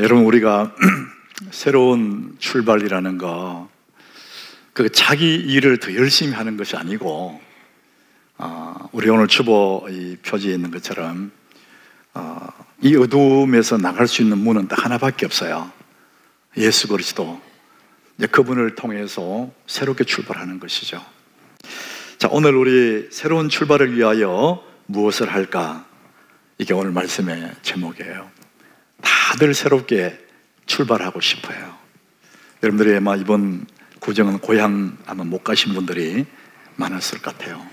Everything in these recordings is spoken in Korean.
여러분, 우리가 새로운 출발이라는 거, 그 자기 일을 더 열심히 하는 것이 아니고, 우리 오늘 주보 이 표지에 있는 것처럼 이 어둠에서 나갈 수 있는 문은 딱 하나밖에 없어요. 예수 그리스도. 이제 그분을 통해서 새롭게 출발하는 것이죠. 자, 오늘 우리 새로운 출발을 위하여 무엇을 할까? 이게 오늘 말씀의 제목이에요. 다들 새롭게 출발하고 싶어요. 여러분들이 아마 이번 구정은 고향 아마 못 가신 분들이 많았을 것 같아요.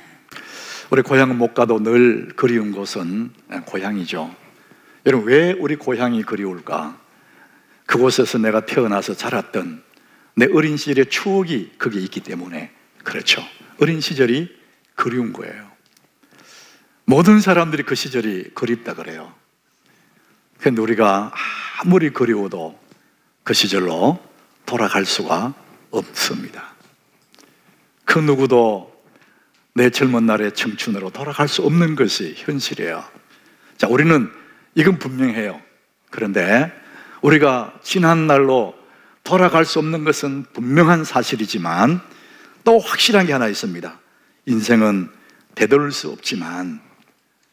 우리 고향은 못 가도 늘 그리운 곳은 고향이죠. 여러분, 왜 우리 고향이 그리울까? 그곳에서 내가 태어나서 자랐던 내 어린 시절의 추억이 거기에 있기 때문에 그렇죠. 어린 시절이 그리운 거예요. 모든 사람들이 그 시절이 그립다 그래요. 그런데 우리가 아무리 그리워도 그 시절로 돌아갈 수가 없습니다. 그 누구도 내 젊은 날의 청춘으로 돌아갈 수 없는 것이 현실이에요. 자, 우리는 이건 분명해요. 그런데 우리가 지난 날로 돌아갈 수 없는 것은 분명한 사실이지만 또 확실한 게 하나 있습니다. 인생은 되돌릴 수 없지만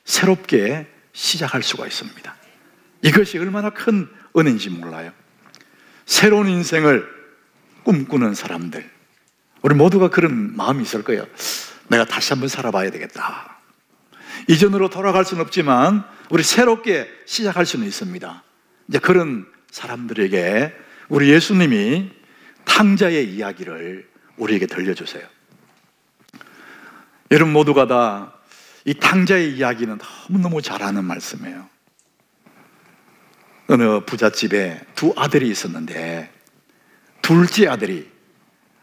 새롭게 시작할 수가 있습니다. 이것이 얼마나 큰 은혜인지 몰라요. 새로운 인생을 꿈꾸는 사람들, 우리 모두가 그런 마음이 있을 거예요. 내가 다시 한번 살아봐야 되겠다. 이전으로 돌아갈 수는 없지만 우리 새롭게 시작할 수는 있습니다. 이제 그런 사람들에게 우리 예수님이 탕자의 이야기를 우리에게 들려주세요. 여러분 모두가 다 이 탕자의 이야기는 너무너무 잘 아는 말씀이에요. 어느 부잣집에 두 아들이 있었는데 둘째 아들이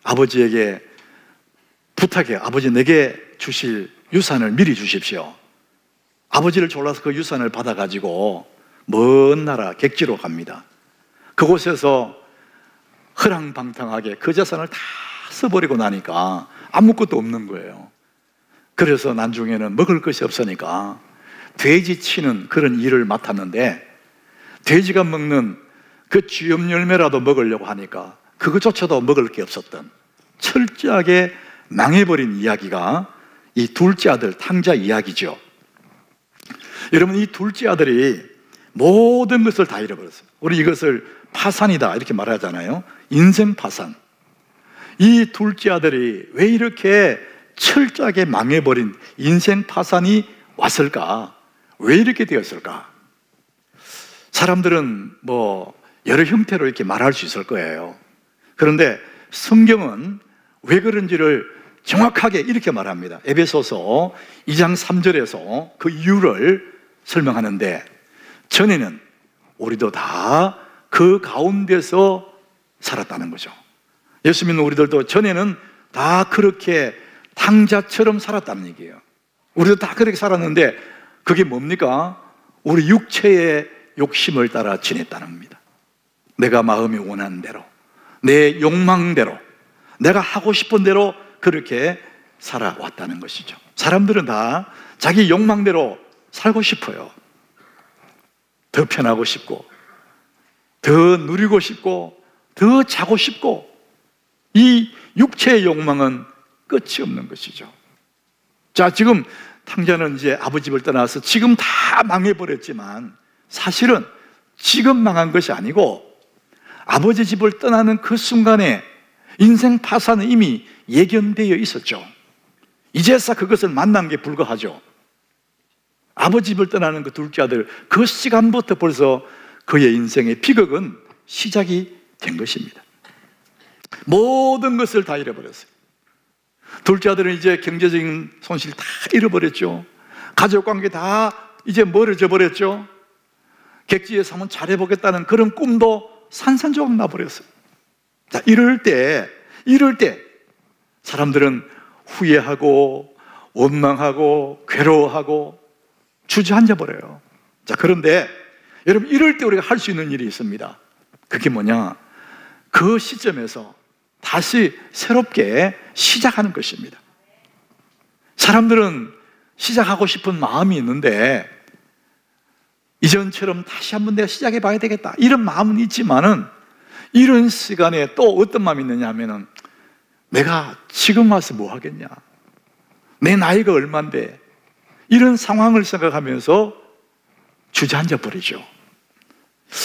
아버지에게 부탁해요. 아버지, 내게 주실 유산을 미리 주십시오. 아버지를 졸라서 그 유산을 받아가지고 먼 나라 객지로 갑니다. 그곳에서 허랑방탕하게 그 재산을 다 써버리고 나니까 아무것도 없는 거예요. 그래서 나중에는 먹을 것이 없으니까 돼지 치는 그런 일을 맡았는데 돼지가 먹는 그 쥐염 열매라도 먹으려고 하니까 그것조차도 먹을 게 없었던 철저하게 망해버린 이야기가 이 둘째 아들 탕자 이야기죠. 여러분, 이 둘째 아들이 모든 것을 다 잃어버렸어요. 우리 이것을 파산이다 이렇게 말하잖아요. 인생 파산. 이 둘째 아들이 왜 이렇게 철저하게 망해버린 인생 파산이 왔을까? 왜 이렇게 되었을까? 사람들은 뭐 여러 형태로 이렇게 말할 수 있을 거예요. 그런데 성경은 왜 그런지를 정확하게 이렇게 말합니다. 에베소서 2장 3절에서 그 이유를 설명하는데, 전에는 우리도 다 그 가운데서 살았다는 거죠. 예수 믿는 우리들도 전에는 다 그렇게 탕자처럼 살았다는 얘기예요. 우리도 다 그렇게 살았는데 그게 뭡니까? 우리 육체의 욕심을 따라 지냈다는 겁니다. 내가 마음이 원하는 대로, 내 욕망대로, 내가 하고 싶은 대로 그렇게 살아왔다는 것이죠. 사람들은 다 자기 욕망대로 살고 싶어요. 더 편하고 싶고, 더 누리고 싶고, 더 자고 싶고, 이 육체의 욕망은 끝이 없는 것이죠. 자, 지금 탕자는 이제 아버지 집을 떠나서 지금 다 망해버렸지만 사실은 지금 망한 것이 아니고 아버지 집을 떠나는 그 순간에 인생 파산은 이미 예견되어 있었죠. 이제서 그것을 만난 게 불과하죠. 아버지 집을 떠나는 그 둘째 아들, 그 시간부터 벌써 그의 인생의 비극은 시작이 된 것입니다. 모든 것을 다 잃어버렸어요. 둘째 아들은 이제 경제적인 손실 다 잃어버렸죠. 가족관계 다 이제 멀어져 버렸죠. 객지에서 한번 잘해보겠다는 그런 꿈도 산산조각 나버렸어요. 자, 이럴 때 사람들은 후회하고 원망하고 괴로워하고 주저앉아 버려요. 자, 그런데 여러분, 이럴 때 우리가 할 수 있는 일이 있습니다. 그게 뭐냐? 그 시점에서 다시 새롭게 시작하는 것입니다. 사람들은 시작하고 싶은 마음이 있는데 이전처럼 다시 한번 내가 시작해 봐야 되겠다, 이런 마음은 있지만은 이런 시간에 또 어떤 마음이 있느냐 하면은 내가 지금 와서 뭐 하겠냐, 내 나이가 얼만데, 이런 상황을 생각하면서 주저앉아 버리죠.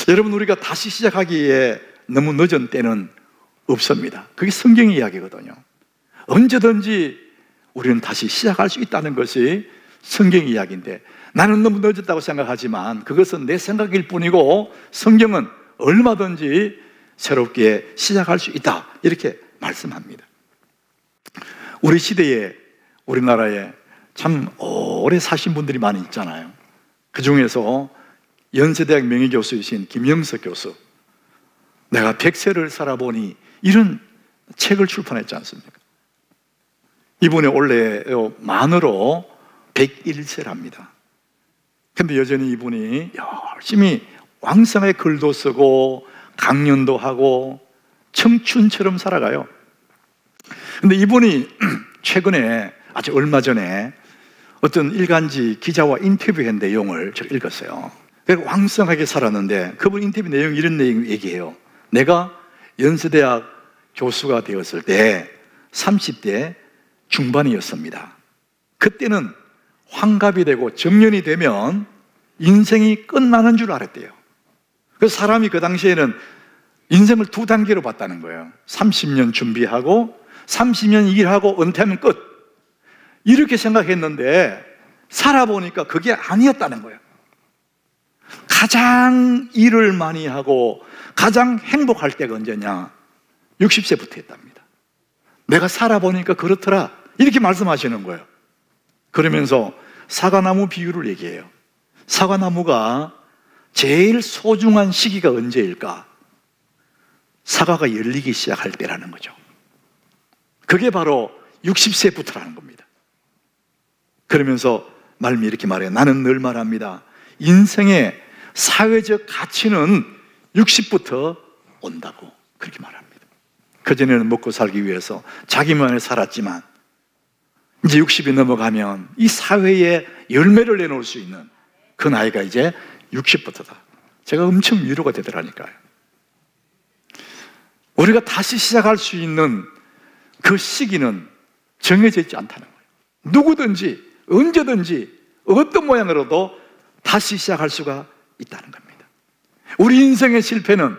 여러분, 우리가 다시 시작하기에 너무 늦은 때는 없습니다. 그게 성경의 이야기거든요. 언제든지 우리는 다시 시작할 수 있다는 것이 성경의 이야기인데, 나는 너무 늦었다고 생각하지만 그것은 내 생각일 뿐이고 성경은 얼마든지 새롭게 시작할 수 있다, 이렇게 말씀합니다. 우리 시대에, 우리나라에 참 오래 사신 분들이 많이 있잖아요. 그 중에서 연세대학 명예교수이신 김영석 교수, 내가 100세를 살아보니, 이런 책을 출판했지 않습니까? 이분이 원래 만으로 101세랍니다. 근데 여전히 이분이 열심히 왕성하게 글도 쓰고 강연도 하고 청춘처럼 살아가요. 근데 이분이 최근에, 아주 얼마 전에 어떤 일간지 기자와 인터뷰한 내용을 제가 읽었어요. 왕성하게 살았는데 그분 인터뷰 내용, 이런 내용 얘기해요. 내가 연세대학 교수가 되었을 때 30대 중반이었습니다. 그때는 환갑이 되고 정년이 되면 인생이 끝나는 줄 알았대요. 그래서 사람이 그 당시에는 인생을 두 단계로 봤다는 거예요. 30년 준비하고 30년 일하고 은퇴하면 끝, 이렇게 생각했는데 살아보니까 그게 아니었다는 거예요. 가장 일을 많이 하고 가장 행복할 때가 언제냐? 60세부터 했답니다. 내가 살아보니까 그렇더라, 이렇게 말씀하시는 거예요. 그러면서 사과나무 비유를 얘기해요. 사과나무가 제일 소중한 시기가 언제일까? 사과가 열리기 시작할 때라는 거죠. 그게 바로 60세부터라는 겁니다. 그러면서 말미 이렇게 말해요. 나는 늘 말합니다. 인생의 사회적 가치는 60부터 온다고, 그렇게 말합니다. 그전에는 먹고 살기 위해서 자기만을 살았지만 이제 60이 넘어가면 이 사회에 열매를 내놓을 수 있는 그 나이가 이제 60부터다. 제가 엄청 위로가 되더라니까요. 우리가 다시 시작할 수 있는 그 시기는 정해져 있지 않다는 거예요. 누구든지 언제든지 어떤 모양으로도 다시 시작할 수가 있다는 겁니다. 우리 인생의 실패는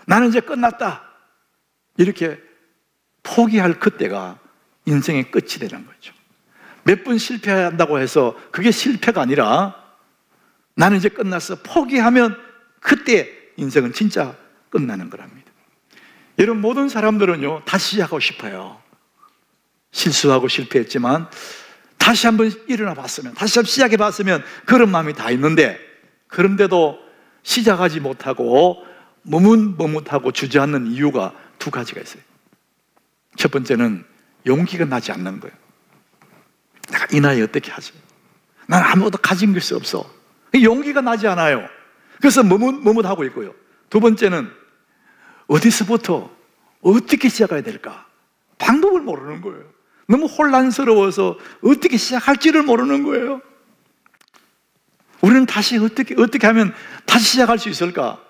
나는 이제 끝났다, 이렇게 포기할 그때가 인생의 끝이 되는 거죠. 몇 번 실패한다고 해서 그게 실패가 아니라 나는 이제 끝났어, 포기하면 그때 인생은 진짜 끝나는 거랍니다. 여러분, 모든 사람들은요 다시 시작하고 싶어요. 실수하고 실패했지만 다시 한번 일어나 봤으면, 다시 한번 시작해 봤으면, 그런 마음이 다 있는데, 그런데도 시작하지 못하고 머뭇머뭇하고 주저앉는 이유가 두 가지가 있어요. 첫 번째는 용기가 나지 않는 거예요. 내가 이 나이에 어떻게 하지? 난 아무것도 가진 것이 없어. 용기가 나지 않아요. 그래서 머뭇하고 있고요. 두 번째는 어디서부터 어떻게 시작해야 될까? 방법을 모르는 거예요. 너무 혼란스러워서 어떻게 시작할지를 모르는 거예요. 우리는 다시 어떻게 하면 다시 시작할 수 있을까?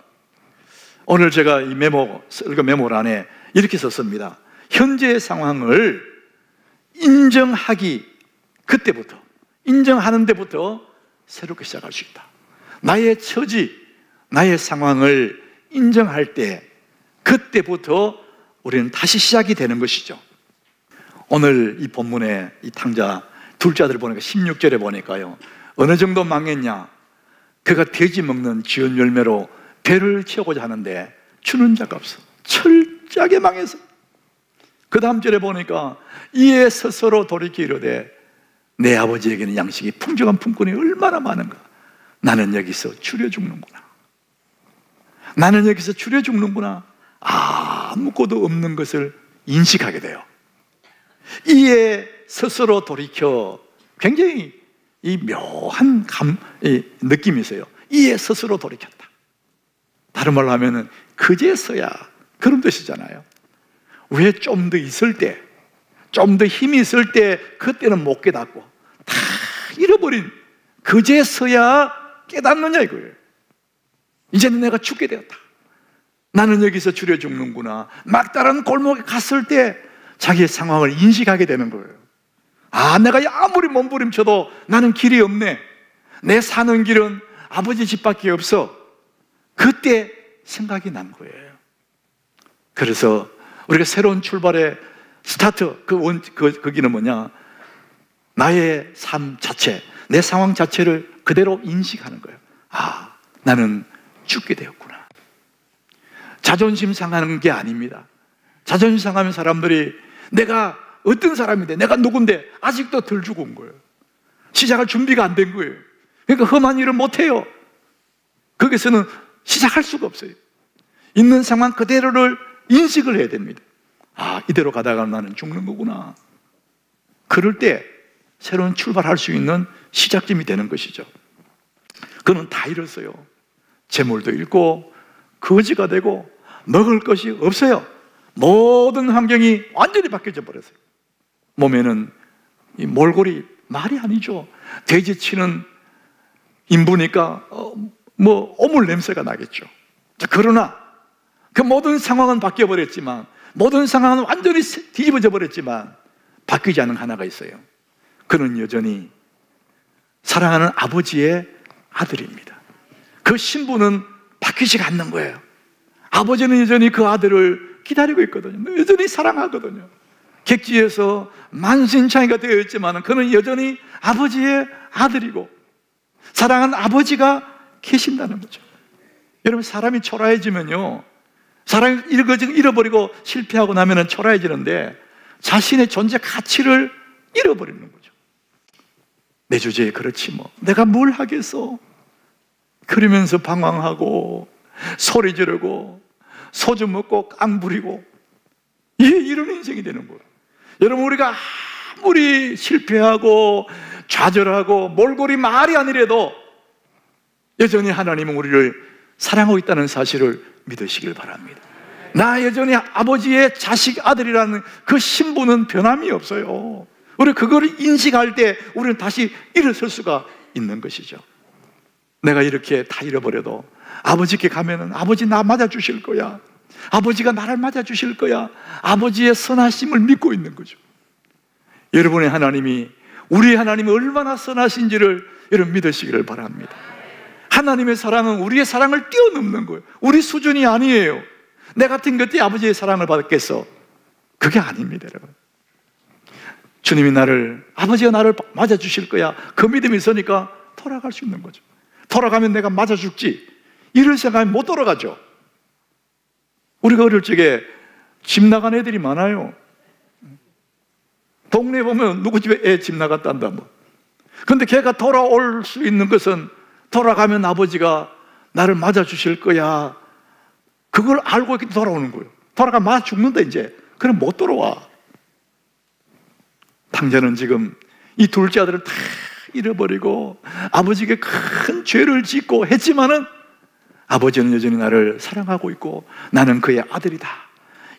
오늘 제가 이 메모란에 이렇게 썼습니다. 현재의 상황을 그때부터 인정하는 데부터 새롭게 시작할 수 있다. 나의 처지, 나의 상황을 인정할 때, 그때부터 우리는 다시 시작이 되는 것이죠. 오늘 이 본문에 이 탕자 둘째 아들 보니까 16절에 보니까요, 어느 정도 망했냐? 그가 돼지 먹는 지은 열매로 배를 채우고자 하는데 주는 자가 없어. 철저하게 망해서. 그 다음 절에 보니까 이에 스스로 돌이켜 이르되 내 아버지에게는 양식이 풍족한 품꾼이 얼마나 많은가. 나는 여기서 줄여 죽는구나. 나는 여기서 줄여 죽는구나. 아무것도 없는 것을 인식하게 돼요. 이에 스스로 돌이켜, 굉장히 이 묘한 느낌이 있어요. 이에 스스로 돌이켰다. 다른 말로 하면은 그제서야, 그런 뜻이잖아요. 왜 좀 더 있을 때, 좀 더 힘이 있을 때 그때는 못 깨닫고 다 잃어버린, 그제서야 깨닫느냐 이거예요. 이제는 내가 죽게 되었다. 나는 여기서 줄여 죽는구나. 막다른 골목에 갔을 때 자기의 상황을 인식하게 되는 거예요. 아, 내가 아무리 몸부림쳐도 나는 길이 없네. 내 사는 길은 아버지 집밖에 없어. 그때 생각이 난 거예요. 그래서 우리가 새로운 출발의 스타트, 거기는 뭐냐? 나의 삶 자체, 내 상황 자체를 그대로 인식하는 거예요. 아, 나는 죽게 되었구나. 자존심 상하는 게 아닙니다. 자존심 상하면 사람들이 내가 어떤 사람인데, 내가 누군데 아직도 덜 죽은 거예요. 시작할 준비가 안 된 거예요. 그러니까 험한 일을 못해요. 거기서는 시작할 수가 없어요. 있는 상황 그대로를 인식을 해야 됩니다. 아, 이대로 가다가 나는 죽는 거구나. 그럴 때 새로운 출발할 수 있는 시작점이 되는 것이죠. 그는 다 잃었어요. 재물도 잃고 거지가 되고 먹을 것이 없어요. 모든 환경이 완전히 바뀌어져 버렸어요. 몸에는 이 몰골이 말이 아니죠. 돼지 치는 인부니까 오물 냄새가 나겠죠. 자, 그러나 그 모든 상황은 바뀌어 버렸지만, 모든 상황은 완전히 뒤집어져 버렸지만 바뀌지 않은 하나가 있어요. 그는 여전히 사랑하는 아버지의 아들입니다. 그 신분은 바뀌지 않는 거예요. 아버지는 여전히 그 아들을 기다리고 있거든요. 여전히 사랑하거든요. 객지에서 만신창이가 되어 있지만 그는 여전히 아버지의 아들이고 사랑하는 아버지가 계신다는 거죠. 여러분, 사람이 초라해지면요, 사람이 잃어버리고 실패하고 나면 초라해지는데 자신의 존재 가치를 잃어버리는 거죠. 내 주제에 그렇지 뭐, 내가 뭘 하겠어? 그러면서 방황하고 소리 지르고 소주 먹고 깡 부리고, 이런 인생이 되는 거예요. 여러분, 우리가 아무리 실패하고 좌절하고 몰골이 말이 아니래도 여전히 하나님은 우리를 사랑하고 있다는 사실을 믿으시길 바랍니다. 나 여전히 아버지의 자식, 아들이라는 그 신분은 변함이 없어요. 우리 그걸 인식할 때 우리는 다시 일어설 수가 있는 것이죠. 내가 이렇게 다 잃어버려도 아버지께 가면은 아버지 나 맞아주실 거야. 아버지가 나를 맞아주실 거야. 아버지의 선하심을 믿고 있는 거죠. 여러분의 하나님이, 우리의 하나님이 얼마나 선하신지를 여러분 믿으시기를 바랍니다. 하나님의 사랑은 우리의 사랑을 뛰어넘는 거예요. 우리 수준이 아니에요. 내 같은 것이 아버지의 사랑을 받겠어? 그게 아닙니다, 여러분. 주님이 아버지가 나를 맞아주실 거야. 그 믿음이 있으니까 돌아갈 수 있는 거죠. 돌아가면 내가 맞아 죽지, 이럴 생각하면 못 돌아가죠. 우리가 어릴 적에 집 나간 애들이 많아요. 동네에 보면 누구 집에 애 집 나갔단다 뭐. 근데 걔가 돌아올 수 있는 것은 돌아가면 아버지가 나를 맞아 주실 거야, 그걸 알고 이렇게 돌아오는 거예요. 돌아가면 맞아 죽는다 이제. 그럼 못 돌아와. 당자는 지금 이 둘째 아들을 다 잃어버리고 아버지에게 큰 죄를 짓고 했지만은 아버지는 여전히 나를 사랑하고 있고 나는 그의 아들이다,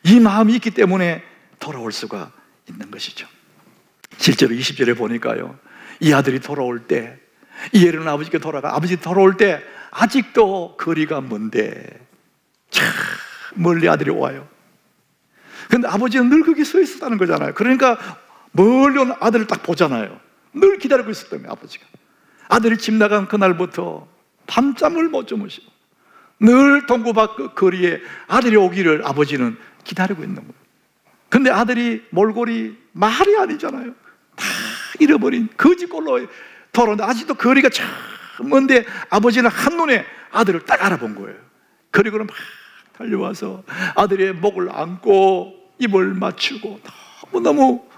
이 마음이 있기 때문에 돌아올 수가 있는 것이죠. 실제로 20절에 보니까요, 이 아들이 돌아올 때, 이 애는 아버지께 아버지 돌아올 때 아직도 거리가 먼데 참 멀리 아들이 와요. 근데 아버지는 늘 거기 서 있었다는 거잖아요. 그러니까 멀리 온 아들을 딱 보잖아요. 늘 기다리고 있었다며, 아버지가. 아들이 집 나간 그날부터 밤잠을 못 주무시고 늘 동구 밖 거리에 아들이 오기를 아버지는 기다리고 있는 거예요. 근데 아들이 몰골이 말이 아니잖아요. 다 잃어버린 거지꼴로 돌아오는데 아직도 거리가 참 먼데 아버지는 한눈에 아들을 딱 알아본 거예요. 그리고는 막 달려와서 아들의 목을 안고 입을 맞추고 너무너무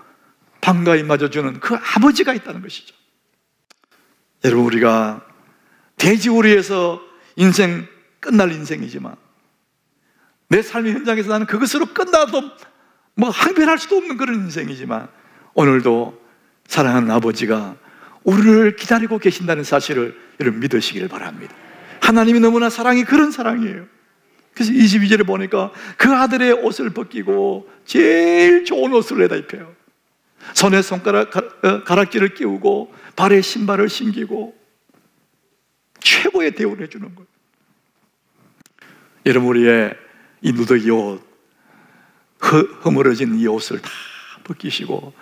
반가이 맞아주는 그 아버지가 있다는 것이죠. 여러분, 우리가 돼지우리에서 인생 끝날 인생이지만 내 삶의 현장에서 나는 그것으로 끝나도 항변할 수도 없는 그런 인생이지만 오늘도 사랑하는 아버지가 우리를 기다리고 계신다는 사실을 여러분 믿으시길 바랍니다. 하나님이 너무나 사랑이 그런 사랑이에요. 그래서 22절에 보니까 그 아들의 옷을 벗기고 제일 좋은 옷을 내다 입혀요. 손에 가락지를 끼우고 발에 신발을 신기고 최고의 대우를 해주는 거예요. 여러분, 우리의 이 누더기 옷, 허물어진 이 옷을 다 벗기시고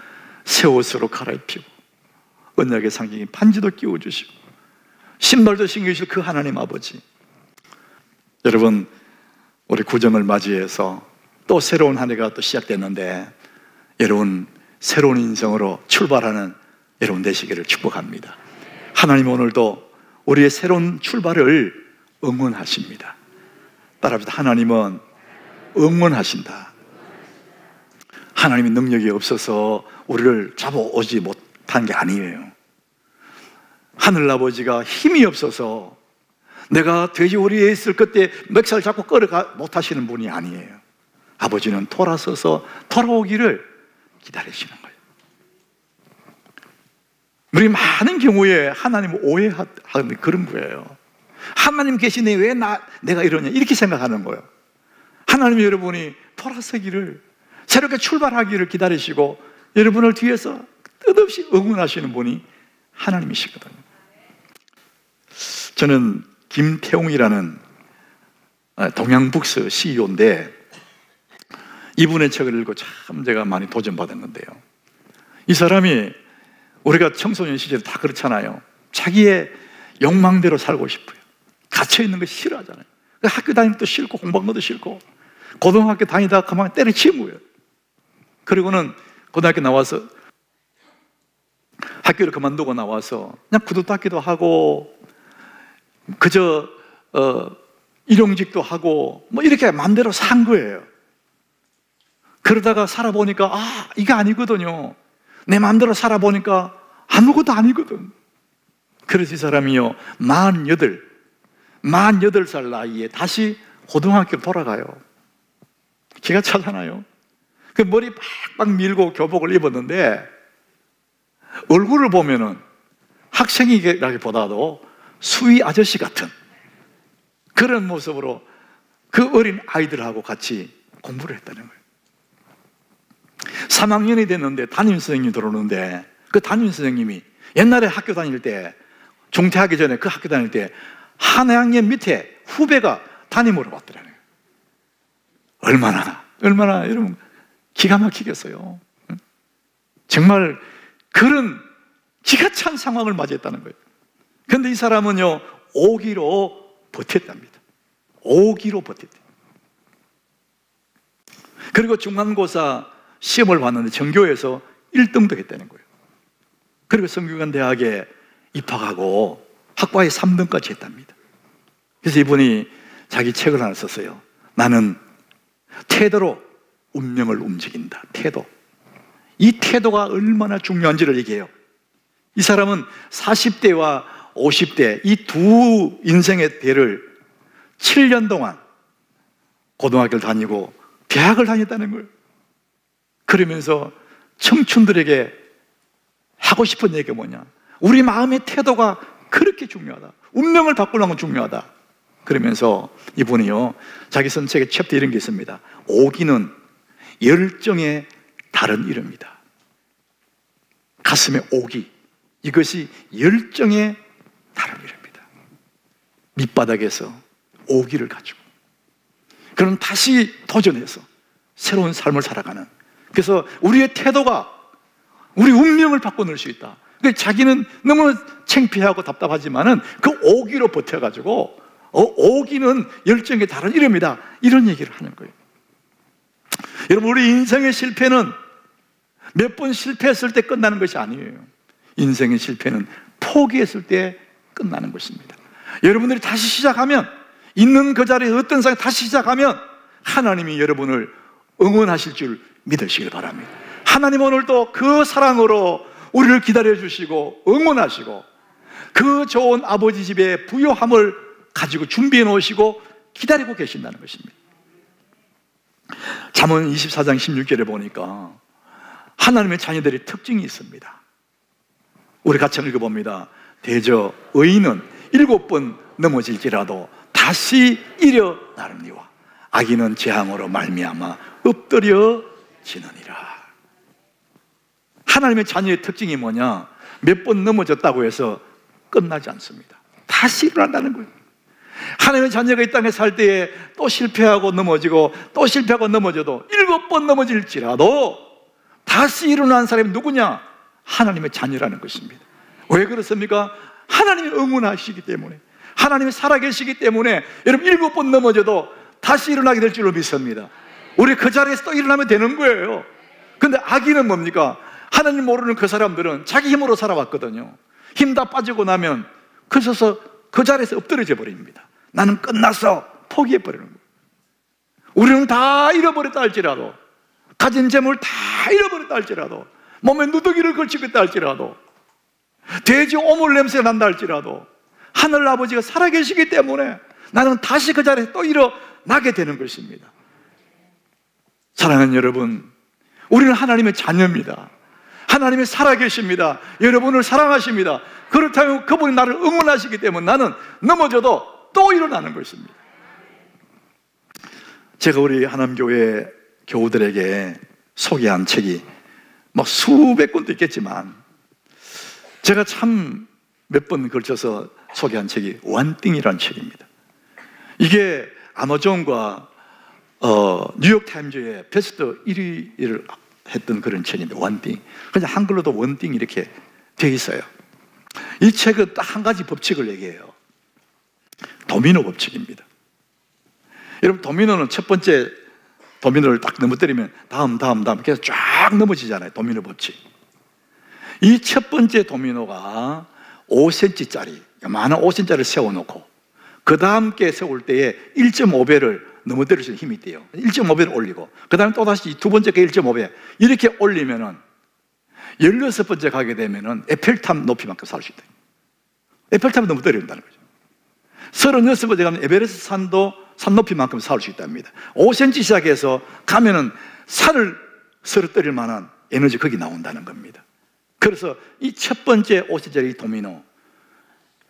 새 옷으로 갈아입히고 언약의 상징인 반지도 끼워주시고 신발도 신기실 그 하나님 아버지. 여러분, 우리 구정을 맞이해서 또 새로운 한 해가 또 시작됐는데 여러분, 새로운 인생으로 출발하는 여러분 되시기를 축복합니다. 하나님 오늘도 우리의 새로운 출발을 응원하십니다. 따라합시다. 하나님은 응원하신다. 하나님의 능력이 없어서 우리를 잡아오지 못한 게 아니에요. 하늘아버지가 힘이 없어서 내가 돼지우리에 있을 그때 멱살 잡고 끌어가 못하시는 분이 아니에요. 아버지는 돌아서서 돌아오기를 기다리시는 거예요. 우리 많은 경우에 하나님을 오해하는 그런 거예요. 하나님 계시네, 왜 내가 이러냐, 이렇게 생각하는 거예요. 하나님이 여러분이 돌아서기를, 새롭게 출발하기를 기다리시고 여러분을 뒤에서 끝없이 응원하시는 분이 하나님이시거든요. 저는 김태웅이라는 동양북스 CEO인데 이분의 책을 읽고 참 제가 많이 도전받았는데요, 이 사람이 우리가 청소년 시절 다 그렇잖아요. 자기의 욕망대로 살고 싶어요. 갇혀있는 거 싫어하잖아요. 학교 다니는 것도 싫고 공부하는 것도 싫고 고등학교 다니다가 가만 때려치운 거예요. 그리고는 고등학교 나와서 학교를 그만두고 나와서 그냥 구두닦기도 하고 그저 일용직도 하고 뭐 이렇게 마음대로 산 거예요. 그러다가 살아보니까 이게 아니거든요. 내 마음대로 살아보니까 아무것도 아니거든. 그래서 이 사람이요 48살 나이에 다시 고등학교로 돌아가요. 기가 차잖아요. 그 머리 빡빡 밀고 교복을 입었는데 얼굴을 보면은 학생이라기보다도 수위 아저씨 같은 그런 모습으로 그 어린 아이들하고 같이 공부를 했다는 거예요. 3학년이 됐는데 담임선생님이 들어오는데 그 담임선생님이 옛날에 학교 다닐 때, 중퇴하기 전에 그 학교 다닐 때 한 학년 밑에 후배가 담임으로 왔더라고요. 얼마나 여러분 기가 막히겠어요. 정말 그런 기가 찬 상황을 맞이했다는 거예요. 그런데 이 사람은요 5기로 버텼답니다. 5기로 버텼대요. 그리고 중간고사 시험을 봤는데 전교에서 1등도 했다는 거예요. 그리고 성균관대학에 입학하고 학과에 3등까지 했답니다. 그래서 이분이 자기 책을 하나 썼어요. 나는 태도로 운명을 움직인다. 태도. 이 태도가 얼마나 중요한지를 얘기해요. 이 사람은 40대와 50대 이 두 인생의 대를 7년 동안 고등학교를 다니고 대학을 다녔다는 거예요. 그러면서 청춘들에게 하고 싶은 얘기가 뭐냐, 우리 마음의 태도가 그렇게 중요하다. 운명을 바꾸려는 건 중요하다. 그러면서 이분이요 자기 쓴 책에 챕터 이런 게 있습니다. 오기는 열정의 다른 이름이다. 가슴의 오기, 이것이 열정의 다른 이름이다. 밑바닥에서 오기를 가지고 그럼 다시 도전해서 새로운 삶을 살아가는, 그래서 우리의 태도가 우리 운명을 바꿔놓을 수 있다. 자기는 너무 창피하고 답답하지만은 그 오기로 버텨가지고 오기는 열정의 다른 이름이다, 이런 얘기를 하는 거예요. 여러분, 우리 인생의 실패는 몇 번 실패했을 때 끝나는 것이 아니에요. 인생의 실패는 포기했을 때 끝나는 것입니다. 여러분들이 다시 시작하면, 있는 그 자리에 어떤 상황 다시 시작하면 하나님이 여러분을 응원하실 줄 믿으시길 바랍니다. 하나님 오늘도 그 사랑으로 우리를 기다려주시고 응원하시고 그 좋은 아버지 집에 부요함을 가지고 준비해 놓으시고 기다리고 계신다는 것입니다. 잠언 24장 16절에 보니까 하나님의 자녀들의 특징이 있습니다. 우리 같이 읽어봅니다. 대저 의인은 7번 넘어질지라도 다시 일어나느니와 악인은 재앙으로 말미암아 엎드려지느니라. 하나님의 자녀의 특징이 뭐냐? 몇 번 넘어졌다고 해서 끝나지 않습니다. 다시 일어난다는 거예요. 하나님의 자녀가 이 땅에 살 때에 또 실패하고 넘어지고 또 실패하고 넘어져도 7번 넘어질지라도 다시 일어난 사람이 누구냐? 하나님의 자녀라는 것입니다. 왜 그렇습니까? 하나님이 응원하시기 때문에, 하나님이 살아계시기 때문에 여러분 7번 넘어져도 다시 일어나게 될 줄로 믿습니다. 우리 그 자리에서 또 일어나면 되는 거예요. 근데 악인은 뭡니까? 하나님 모르는 그 사람들은 자기 힘으로 살아왔거든요. 힘 다 빠지고 나면 그래서 그 자리에서 엎드려져 버립니다. 나는 끝났어, 포기해버리는 거예요. 우리는 다 잃어버렸다 할지라도, 가진 재물 다 잃어버렸다 할지라도, 몸에 누더기를 걸치고 있다 할지라도, 돼지 오물 냄새가 난다 할지라도 하늘 아버지가 살아계시기 때문에 나는 다시 그 자리에 또 일어나게 되는 것입니다. 사랑하는 여러분, 우리는 하나님의 자녀입니다. 하나님이 살아계십니다. 여러분을 사랑하십니다. 그렇다면 그분이 나를 응원하시기 때문에 나는 넘어져도 또 일어나는 것입니다. 제가 우리 하남교회 교우들에게 소개한 책이 뭐 수백 권도 있겠지만 제가 참 몇 번 걸쳐서 소개한 책이 원띵이라는 책입니다. 이게 아마존과 뉴욕타임즈의 베스트 1위를 했던 그런 책인데, 원띵. 그냥 한글로도 원띵 이렇게 되어 있어요. 이 책은 딱 한 가지 법칙을 얘기해요. 도미노 법칙입니다. 여러분, 도미노는 첫 번째 도미노를 딱 넘어뜨리면 다음 계속 쫙 넘어지잖아요. 도미노 법칙. 이 첫 번째 도미노가 5cm짜리, 요만한 5cm짜리를 세워놓고 그 다음 게 세울 때에 1.5배를 넘어뜨릴 수 있는 힘이 있대요. 1.5배를 올리고 그 다음에 또다시 두 번째 게 1.5배 이렇게 올리면은 16번째 가게 되면은 에펠탑 높이만큼 살 수 있대요. 에펠탑을 넘어뜨린다는 거죠. 36번째 가면 에베레스트 산 높이만큼 살 수 있답니다. 5cm 시작해서 가면은 산을 쓰러뜨릴 만한 에너지 거기 나온다는 겁니다. 그래서 이 첫 번째 5cm짜리 도미노,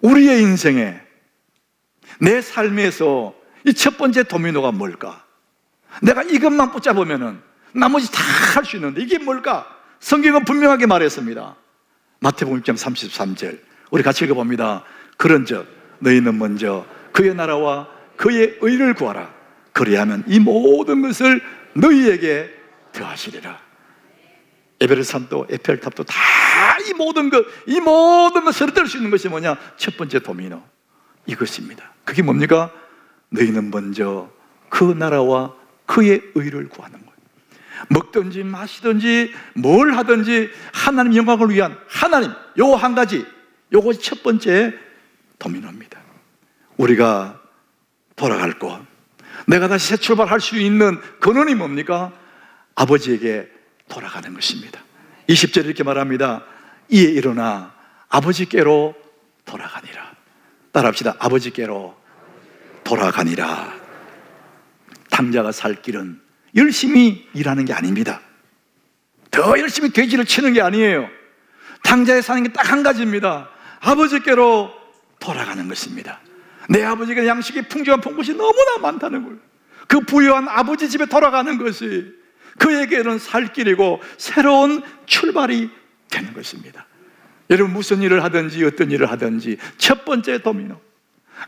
우리의 인생에, 내 삶에서 이 첫 번째 도미노가 뭘까? 내가 이것만 붙잡으면은 나머지 다 할 수 있는데 이게 뭘까? 성경은 분명하게 말했습니다. 마태복음 6장 33절 우리 같이 읽어봅니다. 그런즉 너희는 먼저 그의 나라와 그의 의를 구하라. 그리하면 이 모든 것을 너희에게 더하시리라. 에베레스트 산도 에펠탑도 다 이 모든 것 쓰러뜨릴 수 있는 것이 뭐냐? 첫 번째 도미노, 이것입니다. 그게 뭡니까? 너희는 먼저 그 나라와 그의 의를 구하는 거예요. 먹든지 마시든지 뭘 하든지 하나님 영광을 위한 하나님, 요 한 가지, 요것이 첫 번째 도미노입니다. 우리가 돌아갈 곳, 내가 다시 새 출발할 수 있는 근원이 뭡니까? 아버지에게 돌아가는 것입니다. 20절 이렇게 말합니다. 이에 일어나 아버지께로 돌아가니라. 따라합시다. 아버지께로 돌아가니라. 당자가 살 길은 열심히 일하는 게 아닙니다. 더 열심히 돼지를 치는 게 아니에요. 당자에 사는 게 딱 한 가지입니다. 아버지께로 돌아가는 것입니다. 내 아버지가 양식이 풍족한 봉급이 너무나 많다는 거예요. 그 부유한 아버지 집에 돌아가는 것이 그에게는 살 길이고 새로운 출발이 되는 것입니다. 여러분, 무슨 일을 하든지 어떤 일을 하든지 첫 번째 도미노,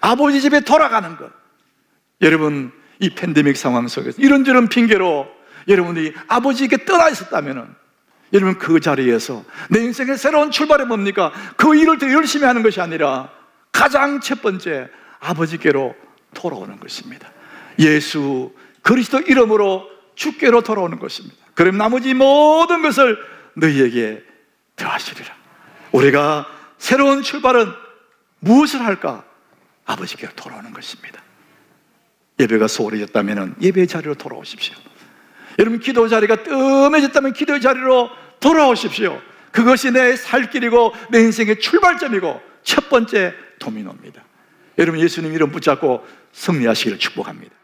아버지 집에 돌아가는 것. 여러분, 이 팬데믹 상황 속에서 이런저런 핑계로 여러분이 아버지에게 떠나 있었다면 여러분 그 자리에서 내 인생의 새로운 출발이 뭡니까? 그 일을 더 열심히 하는 것이 아니라 가장 첫 번째 아버지께로 돌아오는 것입니다. 예수 그리스도 이름으로 주께로 돌아오는 것입니다. 그럼 나머지 모든 것을 너희에게 더하시리라. 우리가 새로운 출발은 무엇을 할까? 아버지께로 돌아오는 것입니다. 예배가 소홀해졌다면 예배 자리로 돌아오십시오. 여러분, 기도 자리가 뜸해졌다면 기도 자리로 돌아오십시오. 그것이 내 살 길이고 내 인생의 출발점이고 첫 번째 도미노입니다. 여러분, 예수님 이름 붙잡고 승리하시기를 축복합니다.